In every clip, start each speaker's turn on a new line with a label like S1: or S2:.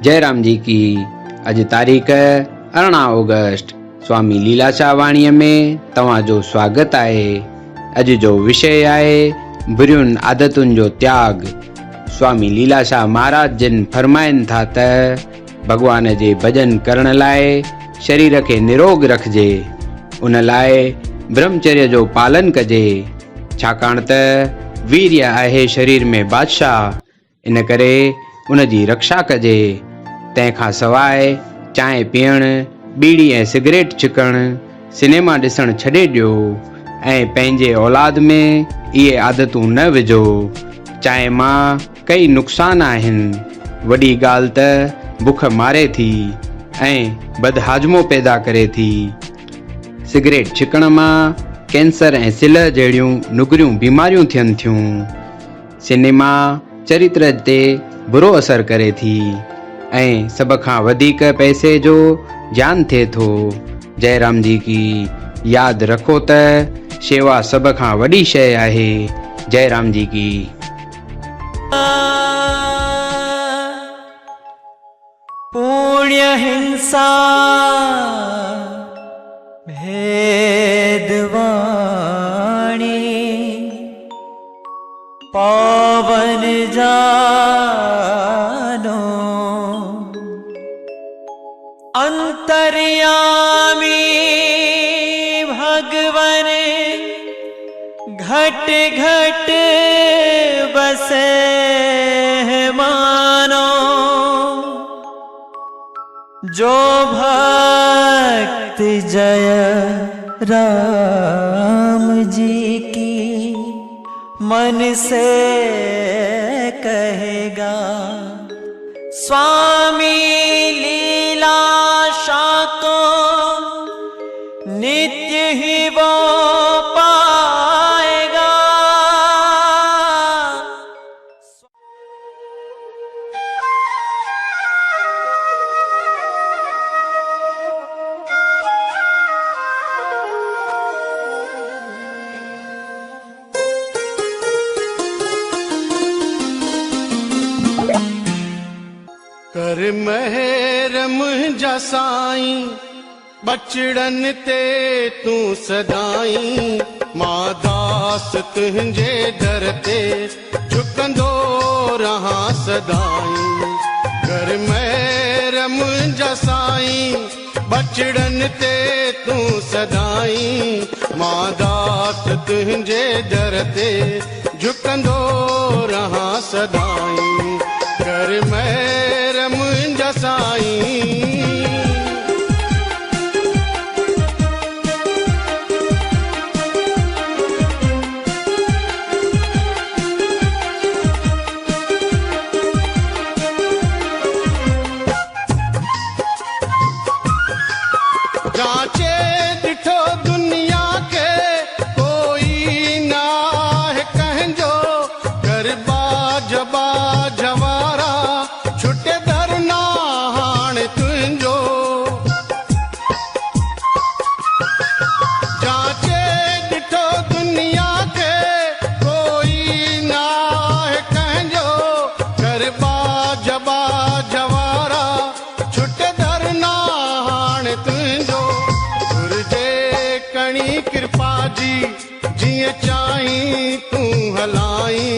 S1: जयराम जी की। अज तारीख़ 18 ऑगस्ट। स्वामी लीलाशाह वाणीअ में तव्हांजो स्वागत आहे। अज जो विषय आहे बुरियुनि आदतुनि जो त्याग। स्वामी लीलाशाह महाराज जिन फरमाइनि था त भगवान जे भजन करण लाइ शरीर खे निरोग रखिजे, उन लाइ ब्रह्मचर्य जो पालन कजे, छाकाणि त वीर्य आहे शरीर में बादशाह, इन करे उन जी रक्षा कजे। तंहिंखां सवाइ चांहि पीअण, बीड़ी ऐं सिगरेट छिकण, सिनेमा ॾिसण छॾे ॾियो ऐं पंहिंजे औलाद में इहे आदतूं न विझो। चांहि मां कई नुक़सान आहिनि। वॾी ॻाल्हि त बुख मारे थी ऐं बदहाजमो पैदा करे थी। सिगरेट छिकण मां कैंसर ऐं सिलह जहिड़ियूं नुगरियूं बीमारियूं थियनि थियूं। सिनेमा चरित्र ते बुरो असर करे थी ऐं सभ खां वधीक पैसे जो जान थिए थो। जयराम जी की। यादि रखो त शेवा सभ खां वॾी शइ आहे। जयराम जी की।
S2: पुण्य हिंसा भेदवाणी पावन जानो अंतर्यामी भगवन घट घट बसे मानो। जो भक्त जय राम जी की मन से कहेगा, स्वामी लीलाशाह को नित्य ही वो पाएगा।
S3: कर महर मुंहिंजा साईं, बचड़न ते तू सदाई। मां दास तुंहिंजे दर ते झुकंदो रहां सदाई। कर महर मुंहिंजा साईं, बचड़न ते तू सदाई। मां दास तुंहिंजे दर ते झुकंदो रहां सदाई। कर महर मुंहिंजा साईं। जांचे ॾिठो दुनिया के कोई ना है कंहिंजो। कर बाज बाजवारा छुटे दरना हाणे तुंहिंजो। जांचे ॾिठो दुनिया के कोई ना है कंहिंजो। कर बाज बाजवारा छुटे दरना हाणे तुंहिंजो। कृपा जी जीअं चाहीं तूं हलाई।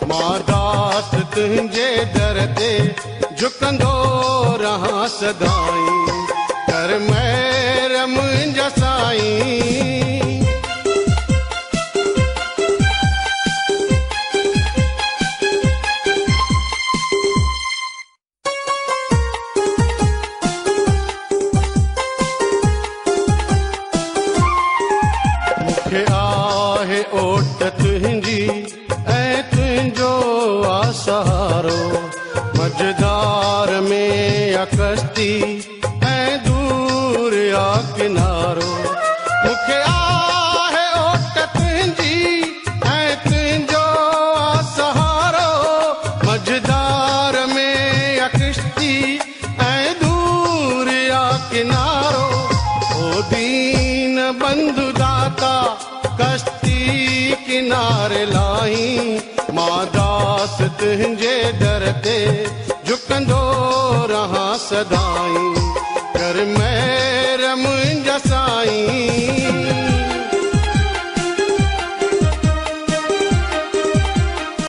S3: मां दास तुंहिंजे दर ते झुकंदो रहां सदाई। कर महर मुंहिंजा साईं। मूंखे आहे ओट तुंहिंजी ऐं तुंहिंजो आसहारो। मझधार में या कश्ती ऐं दूर या किनारो। मूंखे आहे ओट तुंहिंजी ऐं तुंहिंजो आसहारो। मझधार में या कश्ती ऐं दूर या किनारो। ओ दीन बंधु दाता कश्ती किनारे लाई। मां दास तुंहिंजे दर ते झुकंदो सदाई कर मेहर मुंहिंजा साईं